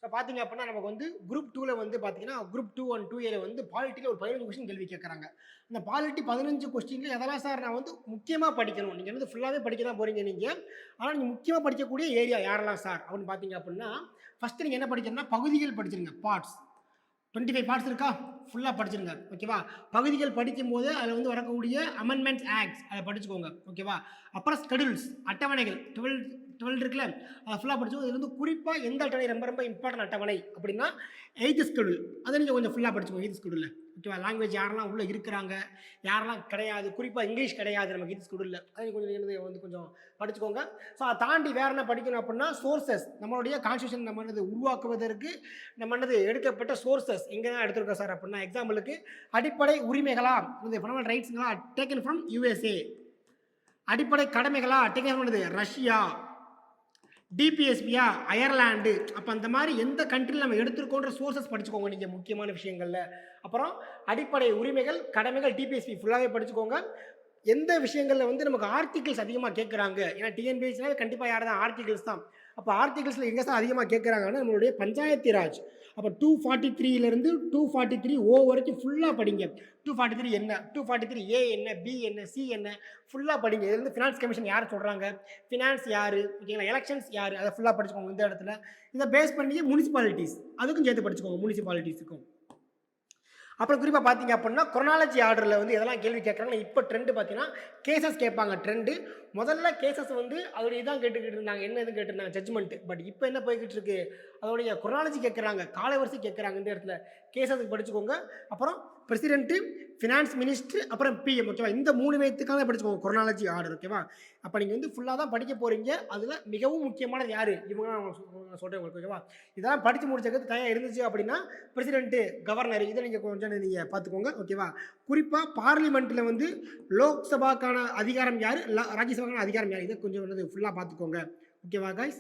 இப்போ பார்த்தீங்க அப்படின்னா நமக்கு வந்து குரூப் 2ல வந்து பார்த்தீங்கன்னா, குரூப் 2 அண்ட் 2ஏல வந்து பாலிட்டில ஒரு 15 கொஸ்டின் கேள்வி கேட்கறாங்க. அந்த பாலிட்டி 15 கொஸ்டின்ல எதெல்லாம் சார் நான் வந்து முக்கியமா படிக்கணும்? நீங்க வந்து ஃபுல்லாவே படிக்க தான் போறீங்க நீங்க. ஆனா நீங்க முக்கியமா படிக்கக்கூடிய ஏரியா யாரெல்லாம் சார்? அப்படின்னு பார்த்தீங்க அப்படின்னா, ஃபர்ஸ்ட் நீங்க என்ன படிக்கணும்னா பகுதிகள் படிச்சிருங்க. பார்ட்ஸ். 25 பார்ட்ஸ் இருக்கா? ஃபுல்லா படிச்சிருங்க. ஓகேவா? பகுதிகள் படிக்கும்போது அதில வந்து வரக்கூடிய அமெண்ட்மென்ட்ஸ் ஆக்ட்ஸ் அத படிச்சுக்கோங்க. ஓகேவா? அப்புறம் ஷெட்யூல்ஸ் அட்டவணைகள் 12 இருக்குல்ல, அத ஃபுல்லா படிச்சுக்கோங்க. இதுல வந்து குறிப்பா எந்த அட்டவணை ரொம்ப ரொம்ப இம்பார்ட்டன்ட் அட்டவணை அப்படின்னா, 8த் ஷெட்யூல். அத நீங்க கொஞ்சம் ஃபுல்லா படிச்சுக்கோங்க 8த் ஷெட்யூல்ல. ஓகேவா? லாங்குவேஜ் யாரெல்லாம் உள்ள இருக்கிறாங்க, யாரெல்லாம் கிடையாது. குறிப்பா இங்கிலீஷ் கிடையாது நமக்கு 8த் ஷெட்யூல்ல. அத கொஞ்சம் என்னது வந்து கொஞ்சம் படிச்சுக்கோங்க. ஸோ அத தாண்டி வேற என்ன படிக்கணும் அப்படின்னா, சோர்சஸ் நம்மளுடைய கான்ஸ்டிடியூஷன் நம்ம என்னது உருவாக்குவதற்கு நம்ம என்னது எடுக்கப்பட்ட சோர்சஸ் எங்க தான் எடுத்திருக்கோம் சார் அப்படின்னா, எக்ஸாம்பிளுக்கு அடிப்படை உரிமைகளா, இந்த ஃபண்டமெண்டல் ரைட்ஸ்ங்களா டேக்கன் ஃப்ரம் யுஎஸ்ஏ. அடிப்படை கடமைகளா டேக்கன் ஃப்ரம் என்னது ரஷ்யா. டிபிஎஸ்பியா அயர்லாந்து. அப்போ அந்த மாதிரி எந்த கண்ட்ரியில் நம்ம எடுத்திருக்கோன்ற சோர்சஸ் படிச்சுக்கோங்க நீங்கள் முக்கியமான விஷயங்கள்ல. அப்புறம் அடிப்படை உரிமைகள் கடமைகள் டிபிஎஸ்பி ஃபுல்லாகவே படிச்சுக்கோங்க. எந்த விஷயங்களில் வந்து நமக்கு ஆர்டிகிள்ஸ் அதிகமாக கேட்குறாங்க, ஏன்னா டிஎன்பிஎஸ்சினாவே கண்டிப்பாக யார் தான் ஆர்டிகிள்ஸ் தான். அப்போ ஆர்டிகிள்ஸில் எங்கே சார் அதிகமாக கேட்குறாங்கன்னா நம்மளுடைய பஞ்சாயத்து ராஜ். அப்போ 243லேருந்து 243 வரைக்கும் ஃபுல்லாக படிங்க. 243 என்ன, 243 என்ன, பி என்ன, சி என்ன, ஃபுல்லாக படிங்க. இதுலேருந்து ஃபினான்ஸ் கமிஷன் யார் சொல்கிறாங்க, ஃபினான்ஸ் யார், ஓகேங்களா, எலெக்ஷன்ஸ் யார், அதை ஃபுல்லாக படிச்சுக்கோங்க இந்த இடத்துல. இதை பேஸ் பண்ணி முனிசிபாலிட்டிஸ் அதுக்கும் சேர்த்து படிச்சுக்கோங்க, முனிசிபாலிட்டிஸுக்கும். அப்புறம் குறிப்பாக பார்த்தீங்க அப்படின்னா குரோனாலஜி ஆர்டரில் வந்து எதெல்லாம் கேள்வி கேட்குறாங்கன்னா, இப்போ ட்ரெண்டு பார்த்தீங்கன்னா கேசஸ் கேட்பாங்க. ட்ரெண்டு முதல்ல கேசஸ் வந்து அதோடைய இதான் கேட்டுக்கிட்டு இருந்தாங்க, என்ன இது கேட்டிருந்தாங்க ஜட்ஜ்மெண்ட். பட் இப்போ என்ன போய்கிட்டு இருக்கு, அதோடைய குரோனாலஜி கேட்குறாங்க, காலவரிசை கேட்குறாங்க. இந்த இடத்துல கேசஸுக்கு படிச்சுக்கோங்க. அப்புறம் பிரசிடென்ட்டு, ஃபினான்ஸ் மினிஸ்டர், அப்புறம் பிஎம். ஓகேவா? இந்த 3 பேத்துக்காக படிச்சுக்கோங்க குரோனாலஜி ஆர்டர். ஓகேவா? அப்போ நீங்கள் வந்து ஃபுல்லாக தான் படிக்க போகிறீங்க. அதில் மிகவும் முக்கியமானது யார், இவங்க நான் சொல்கிறேன் உங்களுக்கு. ஓகேவா? இதெல்லாம் படித்து முடிச்சதுக்கு தயார் இருந்துச்சு அப்படின்னா பிரசிடென்ட்டு, கவர்னர் இதை நீங்கள் கொஞ்சம் நீங்கள் பார்த்துக்கோங்க. ஓகேவா? குறிப்பாக பார்லிமெண்ட்டில் வந்து லோக்சபாக்கான அதிகாரம் யார், ராஜ்யசபாக்கான அதிகாரம் யார், இதை கொஞ்சம் வந்து ஃபுல்லாக பார்த்துக்கோங்க. ஓகேவா காய்ஸ்?